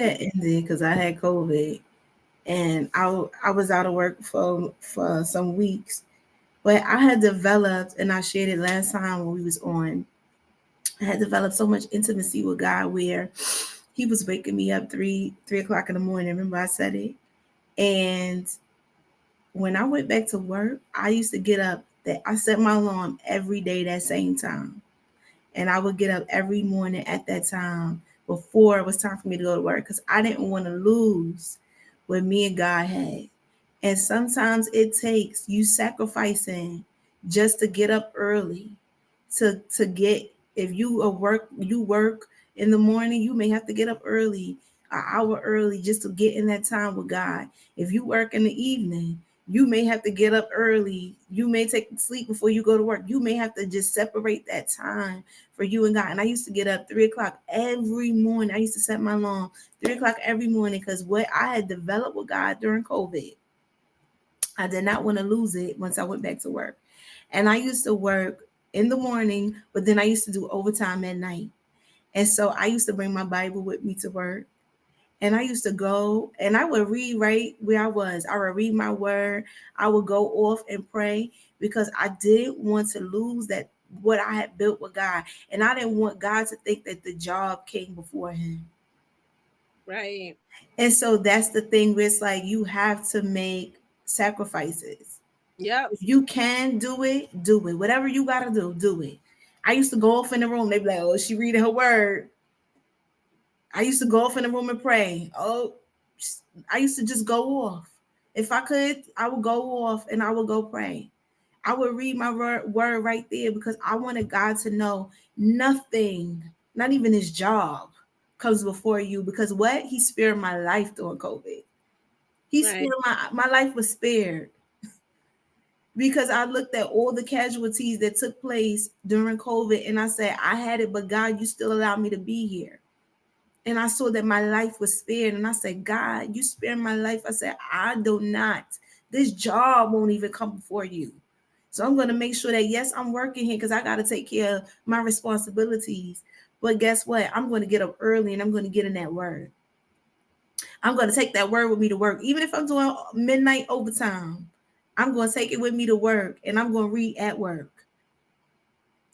That ended because I had COVID, and I was out of work for some weeks. But I had developed, and I shared it last time when we was on. I had developed so much intimacy with God where He was waking me up 3 o'clock in the morning. Remember I said it, and when I went back to work, I used to get up. That I set my alarm every day that same time, and I would get up every morning at that time before it was time for me to go to work because I didn't want to lose what me and God had. And sometimes it takes you sacrificing just to get up early to get if you work in the morning, you may have to get up early, an hour early just to get in that time with God. If you work in the evening, you may have to get up early. You may take sleep before you go to work. You may have to just separate that time for you and God. And I used to get up 3 o'clock every morning. I used to set my alarm 3 o'clock every morning because what I had developed with God during COVID, I did not want to lose it once I went back to work. And I used to work in the morning, but then I used to do overtime at night. And so I used to bring my Bible with me to work. And I used to go and I would read right where I was. I would read my word. I would go off and pray because I didn't want to lose that what I had built with God. And I didn't want God to think that the job came before him. Right. And so that's the thing where it's like you have to make sacrifices. Yep. If you can do it, do it. Whatever you gotta do it. I used to go off in the room. They be like, "Oh, she reading her word." I used to go off in the room and pray. Oh, I used to just go off. If I could, I would go off and I would go pray. I would read my word right there because I wanted God to know nothing, not even his job, comes before you. Because what? He spared my life during COVID. He Right. spared my life was spared because I looked at all the casualties that took place during COVID and I said, I had it, but God, you still allowed me to be here. And I saw that my life was spared. And I said, God, you spared my life. I said, I do not. This job won't even come before you. So I'm going to make sure that, yes, I'm working here because I got to take care of my responsibilities. But guess what? I'm going to get up early and I'm going to get in that word. I'm going to take that word with me to work. Even if I'm doing midnight overtime, I'm going to take it with me to work and I'm going to read at work.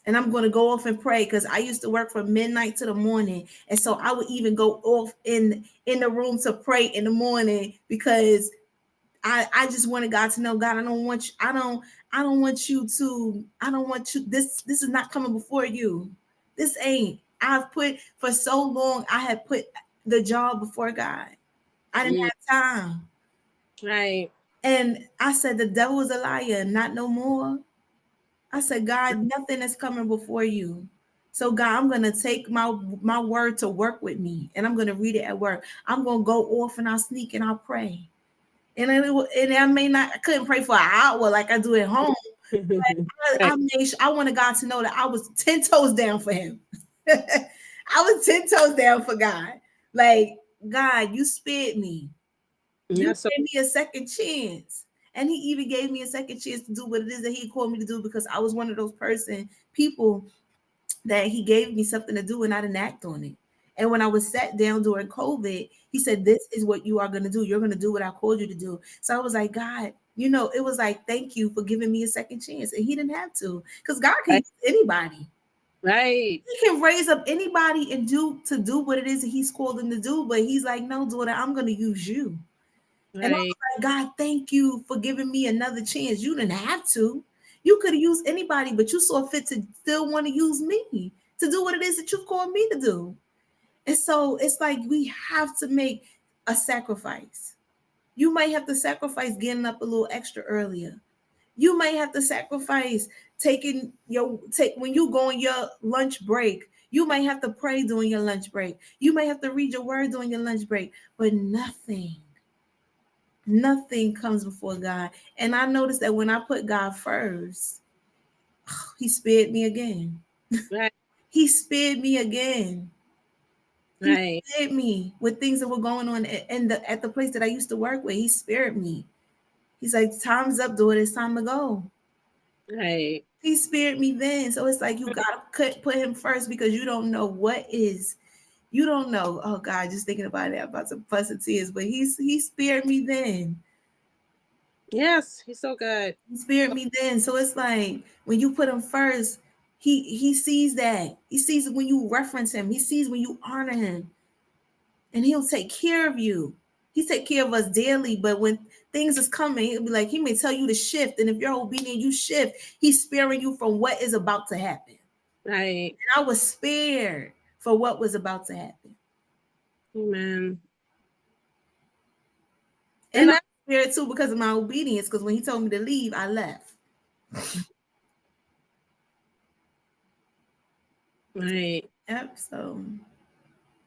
And I'm going to go off and pray because I used to work from midnight to the morning, and so I would even go off in the room to pray in the morning because I just wanted God to know, God, I don't want you to I don't want you this is not coming before you. This ain't. I've put for so long. I had put the job before God. I didn't Mm. have time, Right. and I said the devil is a liar, not no more. I said, God, nothing is coming before you. So God, I'm gonna take my word to work with me, and I'm gonna read it at work. I'm gonna go off and I'll sneak and I'll pray. And I may not, I couldn't pray for an hour like I do at home. Right. I wanted God to know that I was 10 toes down for Him. I was 10 toes down for God. Like God, you spared me. You Yeah. So gave me a second chance. And he even gave me a second chance to do what it is that he called me to do because I was one of those people that he gave me something to do and I didn't act on it. And when I was sat down during COVID, he said, "This is what you are going to do. You're going to do what I called you to do." So I was like, God, it was like, thank you for giving me a second chance. And he didn't have to because God can right. use anybody. Right. He can raise up anybody and do what it is that he's called them to do. But he's like, no, daughter, I'm going to use you. And I Right. was like, God, thank you for giving me another chance. You didn't have to. You could have used anybody, but you saw fit to still want to use me to do what it is that you've called me to do. And so it's like we have to make a sacrifice. You might have to sacrifice getting up a little extra earlier. You might have to sacrifice taking take when you go on your lunch break. You might have to pray during your lunch break. You might have to read your word during your lunch break, but nothing comes before God. And I noticed that when I put God first, he spared me again. Right. He spared me again. He Right. spared me with things that were going on at the place that I used to work with. He spared me. He's like, time's up, daughter. It's time to go. Right. He spared me then. So it's like you gotta put him first because you don't know You don't know. Oh God, just thinking about it, I'm about to bust in tears. But he spared me then. Yes, he's so good. He spared me then. So it's like when you put him first, he sees that. He sees when you reference him. He sees when you honor him, and he'll take care of you. He take care of us daily. But when things is coming, he'll be like, he may tell you to shift, and if you're obedient, you shift. He's sparing you from what is about to happen. Right. And I was spared for what was about to happen. Amen. And I'm spared too because of my obedience. Because when he told me to leave, I left. Right. Yep. So